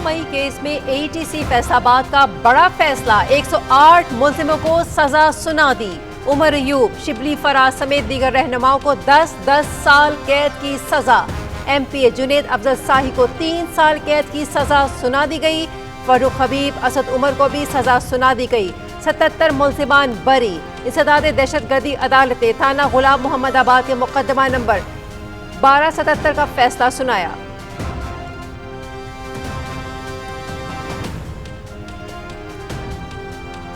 मई case में ATC Faisalabad का बड़ा फैसला, 108 मुलजिमों को सजा सुना दी। उमर अयूब, शिबली फराज समेत दीगर रहनुमाओं को 10-10 साल कैद की सजा। MPA जुनेद अफजल शाही को 3 साल कैद की सजा सुना दी गई। फरूख हबीब, असद उमर को भी सजा सुना दी गई। 77 मुलजिमान बरी। इंसदाद दहशतगर्दी अदालत थाना गुलाम मोहम्मदाबाद के मुकदमा नंबर 1277 का फैसला सुनाया।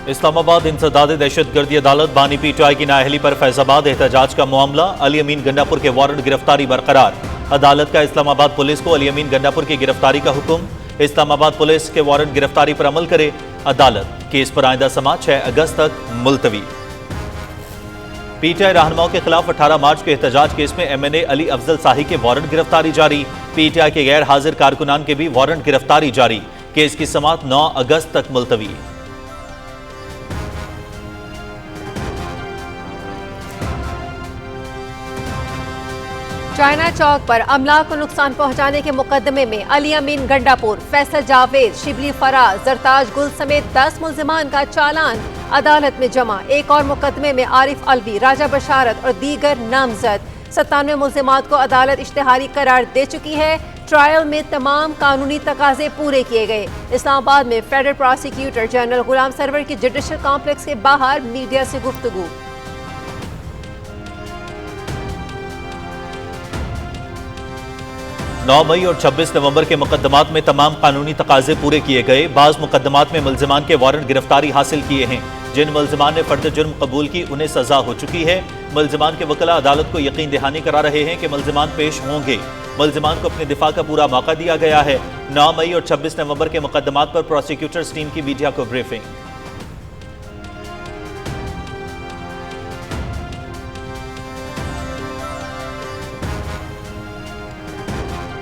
इस्लामाबाद इंसदाद दहशतगर्दी अदालत बानी PTI की नाअहली पर फैजाबाद एहतजाज का मामला। अली अमीन गंडापुर के वारंट गिरफ्तारी बरकरार। अदालत का इस्लामाबाद पुलिस को अली अमीन गंडापुर की गिरफ्तारी का हुक्म। इस्लामाबाद पुलिस के वारंट गिरफ्तारी पर अमल करे अदालत। केस पर आइंदा समाअत 6 अगस्त तक मुलतवी। PTI रहनुमाओं के खिलाफ 18 मार्च के एहतजाज केस में MNA अली अफजल शाही के वारंट गिरफ्तारी जारी। PTI के गैर हाजिर कारकुनान के भी वारंट गिरफ्तारी जारी। केस की समाअत 9 अगस्त तक मुलतवी। चाइना चौक पर अमलाक को नुकसान पहुंचाने के मुकदमे में अली अमीन गंडापुर, फैसल जावेद, शिबली फराज, जरताज गुल समेत 10 मुलजिमान का चालान अदालत में जमा। एक और मुकदमे में आरिफ अलवी, राजा बशारत और दीगर नामजद 97 मुलजिमात को अदालत इश्तिहारी करार दे चुकी है। ट्रायल में तमाम कानूनी तकाजे पूरे किए गए। इस्लामाबाद में फेडरल प्रोसिक्यूटर जनरल गुलाम सरवर की जुडिशल कॉम्प्लेक्स के बाहर मीडिया से गुफ्तगू। 9 मई और 26 नवंबर के मुकदमात में तमाम कानूनी तकाजे पूरे किए गए। बाज़ मुकदमात में मुलजिमान के वारंट गिरफ्तारी हासिल किए हैं। जिन मुलजिमान ने फर्द जुर्म कबूल की उन्हें सजा हो चुकी है। मुलजिमान के वकला अदालत को यकीन दहानी करा रहे हैं कि मुलजिमान पेश होंगे। मुलजिमान को अपने दिफा का पूरा मौका दिया गया है। 9 मई और 26 नवंबर के मुकदमात पर प्रोसिक्यूटर्स टीम की मीडिया को ब्रीफिंग।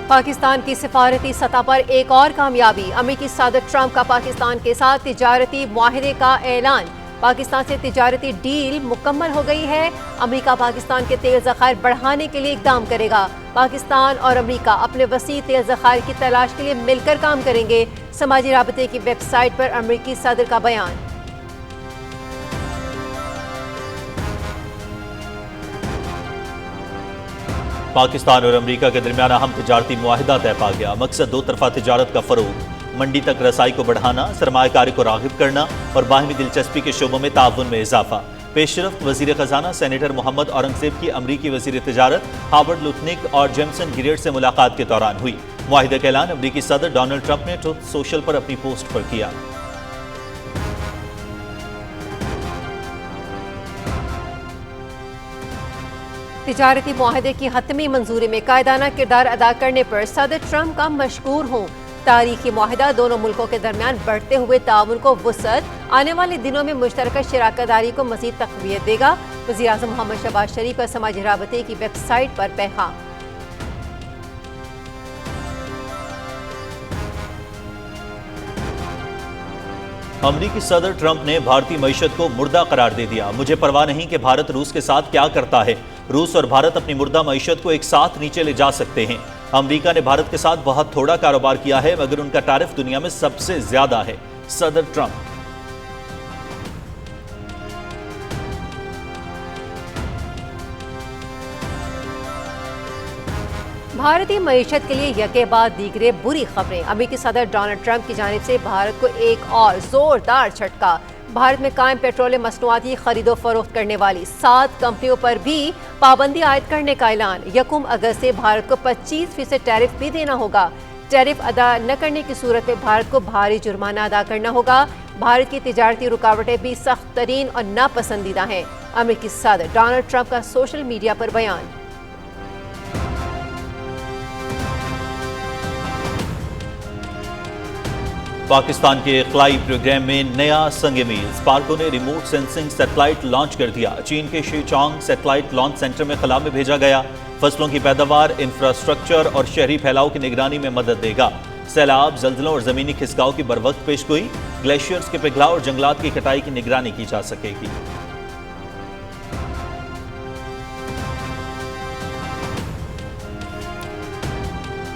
पाकिस्तान की सिफारती सतह पर एक और कामयाबी। अमेरिकी सदर ट्रंप का पाकिस्तान के साथ तिजारती मुआहदे का ऐलान। पाकिस्तान से तिजारती डील मुकम्मल हो गई है। अमेरिका पाकिस्तान के तेल ज़खायर बढ़ाने के लिए इक़दाम करेगा। पाकिस्तान और अमेरिका अपने वसी तेल ज़खायर की तलाश के लिए मिलकर काम करेंगे। समाजी राबते की वेबसाइट पर अमेरिकी सदर का बयान। पाकिस्तान और अमेरिका के दरमियान अहम तिजारती मुआहिदा तय पा गया। मकसद 2 तरफा तिजारत का फरोग, मंडी तक रसाई को बढ़ाना, सरमायाकारी को राग़िब करना और बाहमी दिलचस्पी के शोबों में ताउन में इजाफा। पेशरफ्त वज़ीर ख़जाना सेनेटर मोहम्मद औरंगज़ेब की अमरीकी वज़ीर तिजारत हावर्ड लुटनिक और जेमसन गिरेट से मुलाकात के दौरान हुई। मुआहिदे का ऐलान अमरीकी सदर डोनाल्ड ट्रंप ने ट्रुथ सोशल पर अपनी पोस्ट पर किया। तिजारती मुआहदे की हतमी मंजूरी में कायदाना किरदार अदा करने पर सदर ट्रंप का मशकूर हूँ। तारीखी मुआहदा दोनों मुल्कों के दरमियान बढ़ते हुए ताउन को वुसअत, आने वाले दिनों में मुश्तरका शराकतदारी को मज़ीद तक़वियत देगा। वज़ीर आज़म मोहम्मद शहबाज शरीफ का समाजी राबते की वेबसाइट पर पैगाम। अमरीकी सदर ट्रंप ने भारतीय मईशत को मुर्दा करार दे दिया। मुझे परवाह नहीं कि भारत रूस के साथ क्या करता है। रूस और भारत अपनी मुर्दा मईशत को एक साथ नीचे ले जा सकते हैं। अमरीका ने भारत के साथ बहुत थोड़ा कारोबार किया है, मगर उनका टैरिफ दुनिया में सबसे ज्यादा है। सदर ट्रंप। भारतीय मईशत के लिए यके बाद दीगरे बुरी खबरें। अमेरिकी सदर डोनाल्ड ट्रंप की जानिब से भारत को एक और जोरदार झटका। भारत में कायम पेट्रोलियम मसनूआत की खरीदो फरोख्त करने वाली 7 कंपनियों पर भी पाबंदी आयद करने का ऐलान। 1 अगस्त से भारत को 25% टैरिफ भी देना होगा। टैरिफ अदा न करने की सूरत में भारत को भारी जुर्माना अदा करना होगा। भारत की तिजारती रुकावटें भी सख्त तरीन और नापसंदीदा हैं। अमेरिकी सदर डोनाल्ड ट्रंप का सोशल मीडिया पर बयान। पाकिस्तान के खलाई प्रोग्राम में नया संग-ए-मील। स्पार्को ने रिमोट सेंसिंग सैटेलाइट लॉन्च कर दिया। चीन के शीचोंग सैटेलाइट लॉन्च सेंटर में खला में भेजा गया। फसलों की पैदावार, इंफ्रास्ट्रक्चर और शहरी फैलाव की निगरानी में मदद देगा। सैलाब, जल्जलों और जमीनी खिसकाव की बरवक्त पेशगोई, ग्लेशियर्स के पिघलाव और जंगलात की कटाई की निगरानी की जा सकेगी।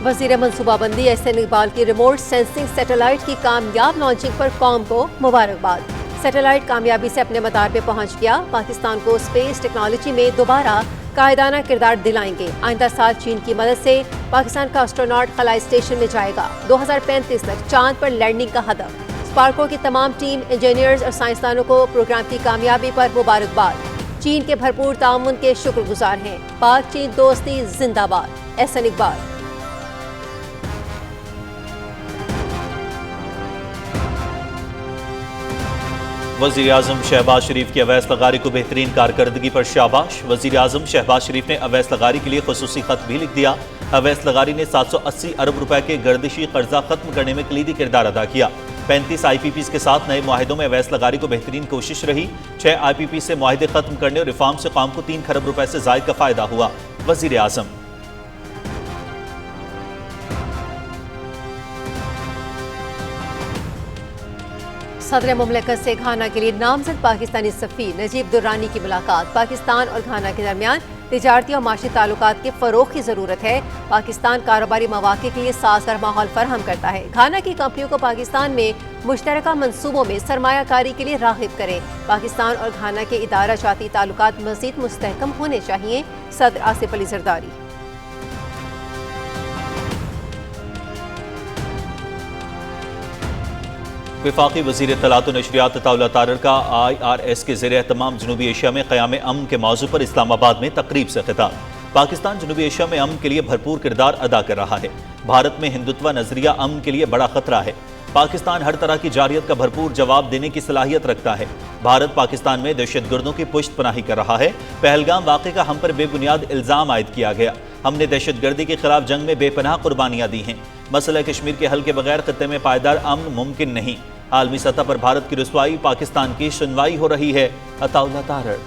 वज़ीर मनसूबा बंदी एहसन इकबाल की रिमोट सेंसिंग सैटेलाइट की कामयाब लॉन्चिंग पर कौम को मुबारकबाद। सैटेलाइट कामयाबी से अपने मदार पे पहुंच गया। पाकिस्तान को स्पेस टेक्नोलॉजी में दोबारा कायदाना किरदार दिलाएंगे। आइंदा साल चीन की मदद से पाकिस्तान का एस्ट्रोनॉट खलाई स्टेशन में जाएगा। 2035 तक चांद पर लैंडिंग का हदफ। स्पार्को की तमाम टीम, इंजीनियर्स और साइंसदानों को प्रोग्राम की कामयाबी पर मुबारकबाद। चीन के भरपूर ताउन के शुक्रगुजार हैं। पाक चीन दोस्ती जिंदाबाद। एहसन इकबाल। वज़ीर आज़म शहबाज शरीफ की अवैस लगारी को बेहतरीन कारकर्दगी पर शाबाश। वज़ीर आज़म शहबाज शरीफ ने अवैस लगारी के लिए खुसूसी खत भी लिख दिया। अवैस लगारी ने 780 अरब रुपए के गर्दिशी कर्जा खत्म करने में कलीदी किरदार अदा किया। 35 IPPs के साथ नए मुआहिदों में अवैस लगारी को बेहतरीन कोशिश रही। 6 IPP से मुआहिदे खत्म करने और रिफॉर्म से कौम को 3 खरब रुपए से ज़ायद का फायदा हुआ। वज़ीर आज़म। सदर मुमलकत से घाना के लिए नामजद पाकिस्तानी सफ़ीर नजीब दुर्रानी की मुलाकात। पाकिस्तान और घाना के दरमियान तिजारती और माशी ताल्लुकात के फ़रोग़ की ज़रूरत है। पाकिस्तान कारोबारी मौक़े के लिए साज़गार माहौल फराहम करता है। घाना की कंपनियों को पाकिस्तान में मुश्तरका मनसूबों में सरमायाकारी के लिए राग़िब करें। पाकिस्तान और घाना के इदारा जाती ताल्लुकात मज़ीद मुस्तहकम होने चाहिए। सदर आसिफ अली ज़रदारी। वफाकी वज़ीर इत्तलात व नशरियात अताउल्लाह तारर का IRS के ज़रिए तमाम जनूबी एशिया में क़याम अमन के मौजू पर इस्लामाबाद में तकरीब से खिताब। पाकिस्तान जनूबी एशिया में अमन के लिए भरपूर किरदार अदा कर रहा है। भारत में हिंदुत्व नजरिया अमन के लिए बड़ा खतरा है। पाकिस्तान हर तरह की जारियत का भरपूर जवाब देने की सलाहियत रखता है। भारत पाकिस्तान में दहशतगर्दों की पुश्त पनाही कर रहा है। पहलगाम वाक़े का हम पर बेबुनियाद इल्ज़ाम आयद किया गया। हमने दहशतगर्दी के खिलाफ जंग में बेपनाह कुर्बानियां दी हैं। मसला कश्मीर के हल के बगैर खत्ते में पायदार अमन मुमकिन नहीं। आलमी सतह पर भारत की रुसवाई, पाकिस्तान की सुनवाई हो रही है। अताउल्लाह तारर।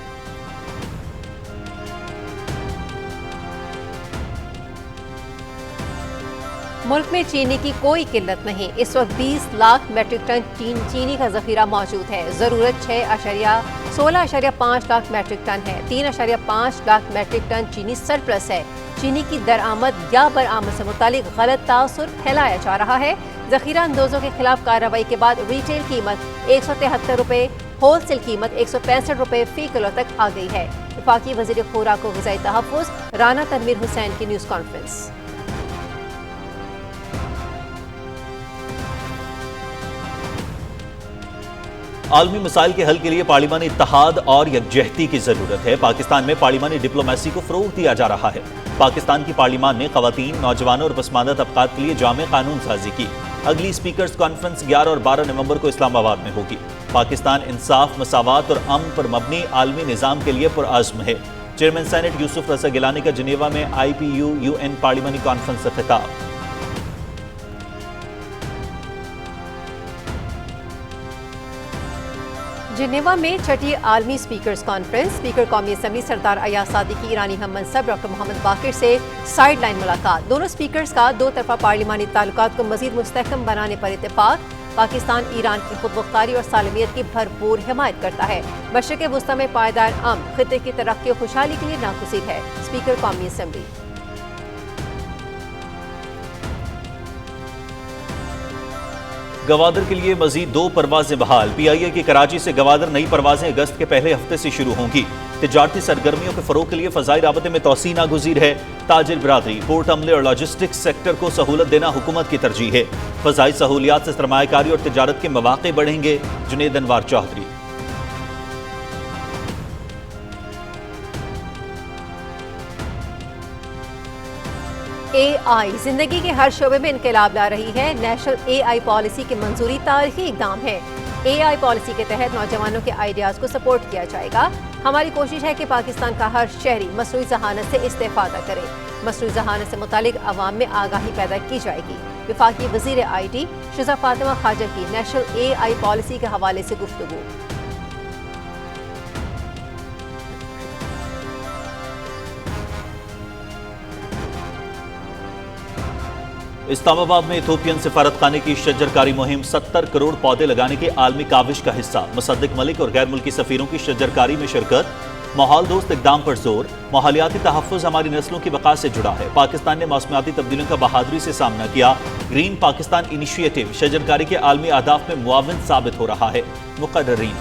मुल्क में चीनी की कोई किल्लत नहीं। इस वक्त 20 लाख मेट्रिक टन चीनी का जखीरा मौजूद है। ज़रूरत 16.5 लाख मेट्रिक टन है। 3.5 लाख मेट्रिक टन चीनी सरप्लस है। चीनी की दरआमद या बरामद से मुतालिक गलत तासुर फैलाया जा रहा है। जखीरा अंदोज़ों के खिलाफ कार्रवाई के बाद रिटेल कीमत 173 रुपये, होलसेल कीमत 165 रुपये फी किलो तक आ गई है। वफाकी वज़ीर खुराक व ग़िज़ाई तहफ़्फ़ुज़ राना तनवीर हुसैन की न्यूज़ कॉन्फ्रेंस। आलमी मसाइल के हल के लिए पार्लिमानी इत्तेहाद और यकजहती की जरूरत है। पाकिस्तान में पार्लिमानी डिप्लोमेसी को फरोग दिया जा रहा है। पाकिस्तान की पार्लिमान ने खवातीन, नौजवानों और पसमानदा तबकात के लिए जामे कानून साजी की। अगली स्पीकर्स कॉन्फ्रेंस 11 और 12 नवंबर को इस्लामाबाद में होगी। पाकिस्तान इंसाफ, मसावात और अमन पर मबनी आलमी निज़ाम के लिए पुरअज़्म है। चेयरमैन सेनेट यूसुफ रज़ा गिलानी का जिनेवा में IPU UN पार्लिमानी कॉन्फ्रेंस से खिताब। जिनेवा में छठी आलमी स्पीकर्स कॉन्फ्रेंस। स्पीकर कौमी असम्बली सरदार अयाज सादी की ईरानी हम मनसब डॉक्टर मोहम्मद बाकिर से साइड लाइन मुलाकात। दोनों स्पीकर्स का दो तरफा पार्लिमानी ताल्लुकात को मजीद मुस्तहकम बनाने पर इत्तेफाक। पाकिस्तान ईरान की खुदमुख्तारी और सालमियत की भरपूर हिमायत करता है। मशरिक़ वुस्ता में पायदार अमन खित्ते की तरक्की और खुशहाली के लिए नागुज़ीर है। स्पीकर कौमी असम्बली। गवादर के लिए मजीद 2 परवाजें बहाल। PIA की कराची से गवादर नई परवाजें अगस्त के पहले हफ्ते से शुरू होंगी। तिजारती सरगर्मियों के फरोग के लिए फ़ज़ाई राबते में तोसी नागुज़ीर है। ताजिर बिरादरी, पोर्ट अमले और लॉजिस्टिक्स सेक्टर को सहूलत देना हुकूमत की तरजीह है। फ़ज़ाई सहूलियात से सरमायाकारी और तिजारत के मौक़े बढ़ेंगे। जुनेद अनवार चौधरी। AI जिंदगी के हर शोबे में इनकलाब ला रही है। नेशनल AI पॉलिसी की मंजूरी तारीखी इक़दाम है। AI पॉलिसी के तहत नौजवानों के आइडियाज़ को सपोर्ट किया जाएगा। हमारी कोशिश है कि पाकिस्तान का हर शहरी मसनूई ज़हानत से इस्तेफ़ादा करे। मसनूई ज़हानत से मुतालिक अवाम में आगाही पैदा की जाएगी। वफाकी वज़ीर IT शिज़ा फातिमा खाजा की नेशनल AI पॉलिसी के हवाले से गुफ्तगू। इस्लामाबाद में इथोपियन सिफारत खाने की शजरकारी मुहिम 70 करोड़ पौधे लगाने के आलमी काविश का हिस्सा। मुसद्दिक मलिक और गैर मुल्की सफीरों की शजरकारी में शिरकत। ماحول دوست اقدام پر زور، ماحولیاتی تحفظ ہماری نسلوں کی بقا سے جڑا ہے۔ پاکستان نے موسمیاتی تبدیلیوں کا بہادری سے سامنا کیا۔ گرین پاکستان انیشیٹو شجرکاری کے عالمی اہداف میں معاون ثابت ہو رہا ہے۔ مقررین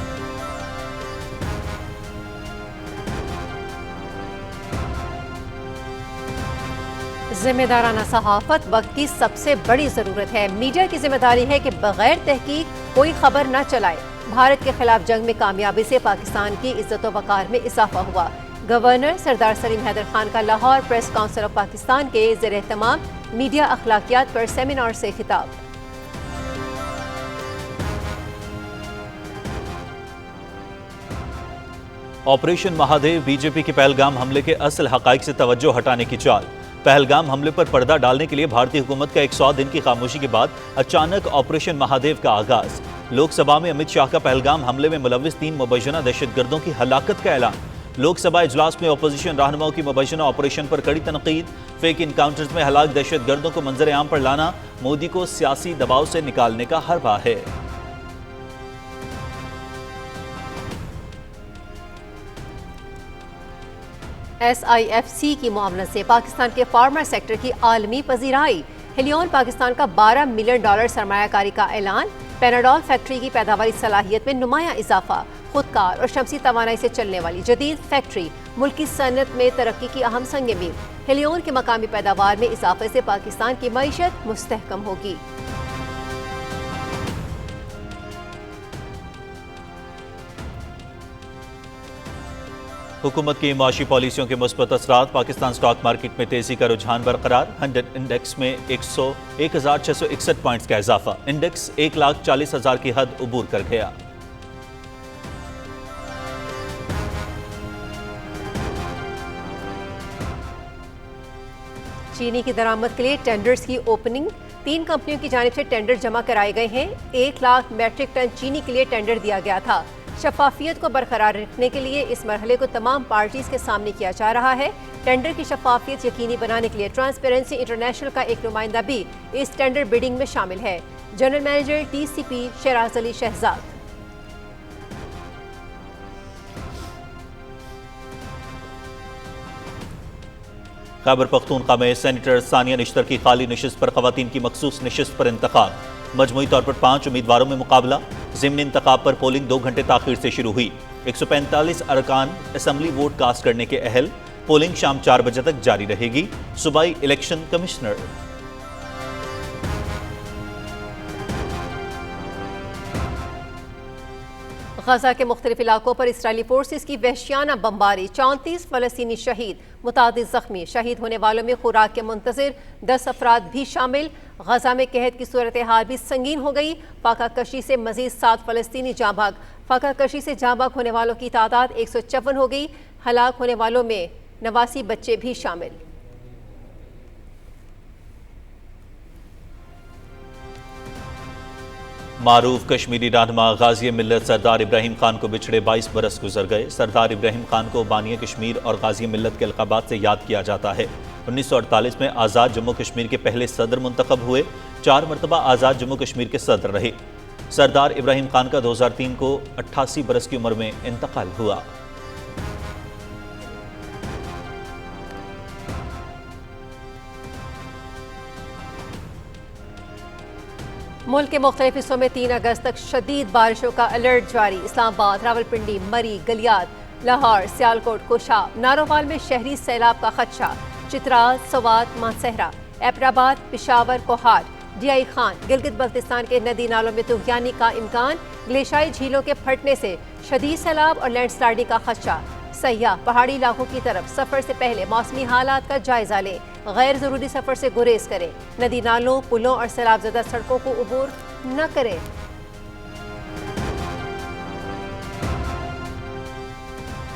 ذمہ دارانہ صحافت وقت کی سب سے بڑی ضرورت ہے۔ میڈیا کی ذمہ داری ہے کہ بغیر تحقیق کوئی خبر نہ چلائے۔ بھارت کے خلاف جنگ میں کامیابی سے پاکستان کی عزت و وقار میں اضافہ ہوا۔ گورنر سردار سلیم حیدر خان کا Lahore press council of Pakistan کے زیر اہتمام میڈیا اخلاقیات پر سیمینار سے خطاب۔ آپریشن مہادیو بی جے پی کے پہلگام حملے کے اصل حقائق سے توجہ ہٹانے کی چال۔ پہلگام حملے پر پردہ ڈالنے کے لیے بھارتی حکومت کا 100 دن کی خاموشی کے بعد اچانک آپریشن مہادیو کا آغاز۔ لوک سبھا میں امت شاہ کا پہلگام حملے میں ملوث 3 مبینہ دہشت گردوں کی ہلاکت کا اعلان۔ لوک سبھا اجلاس میں اپوزیشن رہنماؤں کی مبینہ آپریشن پر کڑی تنقید۔ فیک انکاؤنٹرز میں ہلاک دہشت گردوں کو منظر عام پر لانا مودی کو سیاسی دباؤ سے نکالنے کا حربہ ہے۔ SIFC کی معاونت سے پاکستان کے فارما سیکٹر کی عالمی پذیرائی۔ ہلیون پاکستان کا $12 ملین سرمایہ کاری کا اعلان۔ پیناڈول فیکٹری کی پیداواری صلاحیت میں نمایاں اضافہ۔ خودکار اور شمسی توانائی سے چلنے والی جدید فیکٹری ملک کی صنعت میں ترقی کی اہم سنگ میل۔ ہلیون کی مقامی پیداوار میں اضافے سے پاکستان کی معیشت مستحکم ہوگی۔ حکومت کی معاشی پالیسیوں کے مثبت اثرات۔ پاکستان سٹاک مارکیٹ میں تیزی کا رجحان برقرار۔ 100 انڈیکس میں 1,661 پوائنٹس کا اضافہ۔ انڈیکس 1,40,000 کی حد عبور کر گیا۔ چینی کی درآمد کے لیے ٹینڈرز کی اوپننگ۔ 3 کمپنیوں کی جانب سے ٹینڈر جمع کرائے گئے ہیں۔ 1 لاکھ میٹرک ٹن چینی کے لیے ٹینڈر دیا گیا تھا۔ شفافیت کو برقرار رکھنے کے لیے اس مرحلے کو تمام پارٹیز کے سامنے کیا جا رہا ہے۔ ٹینڈر کی شفافیت یقینی بنانے کے لیے ٹرانسپیرنسی انٹرنیشنل کا ایک نمائندہ بھی اس ٹینڈر بیڈنگ میں شامل ہے۔ جنرل مینیجر TCP شیراز علی شہزاد۔ خیبر پختونخوا میں سینیٹر ثانیہ نشتر کی خالی نشست پر خواتین کی مخصوص نشست پر انتخاب۔ مجموعی طور پر 5 امیدواروں میں مقابلہ۔ ضمنی انتخاب پر پولنگ 2 گھنٹے تاخیر سے شروع ہوئی۔ 145 ارکان اسمبلی ووٹ کاسٹ کرنے کے اہل۔ پولنگ شام 4 بجے تک جاری رہے گی۔ صوبائی الیکشن کمشنر غزہ کے مختلف علاقوں پر اسرائیلی فورسز کی وحشیانہ بمباری۔ 34 فلسطینی شہید، متعدد زخمی۔ شہید ہونے والوں میں خوراک کے منتظر 10 افراد بھی شامل۔ غزہ میں قحط کی صورتحال بھی سنگین ہو گئی۔ فاقہ کشی سے مزید 7 فلسطینی جاں بحق۔ فاقہ کشی سے جاں بحق ہونے والوں کی تعداد 154 ہو گئی۔ ہلاک ہونے والوں میں 89 بچے بھی شامل۔ معروف کشمیری رہنما غازی ملت سردار ابراہیم خان کو بچھڑے 22 برس گزر گئے۔ سردار ابراہیم خان کو بانی کشمیر اور غازی ملت کے القابات سے یاد کیا جاتا ہے۔ 1948 میں آزاد جموں کشمیر کے پہلے صدر منتخب ہوئے۔ 4 مرتبہ آزاد جموں کشمیر کے صدر رہے۔ سردار ابراہیم خان کا 2003 کو 88 برس کی عمر میں انتقال ہوا۔ ملک کے مختلف حصوں میں 3 اگست تک شدید بارشوں کا الرٹ جاری۔ اسلام آباد، راولپنڈی، مری، گلیات، لاہور، سیالکوٹ، کوشاب، نارووال میں شہری سیلاب کا خدشہ۔ چترال، سوات، مانسہرہ، ایبٹ-آباد، پشاور، کوہاٹ، ڈی آئی خان، گلگت بلتستان کے ندی نالوں میں طغیانی کا امکان۔ گلیشائی جھیلوں کے پھٹنے سے شدید سیلاب اور لینڈ سلائڈنگ کا خدشہ۔ سیاح پہاڑی علاقوں کی طرف سفر سے پہلے موسمی حالات کا جائزہ لیں۔ غیر ضروری سفر سے گریز کریں۔ ندی نالوں، پلوں اور سیلاب زدہ سڑکوں کو عبور نہ کریں۔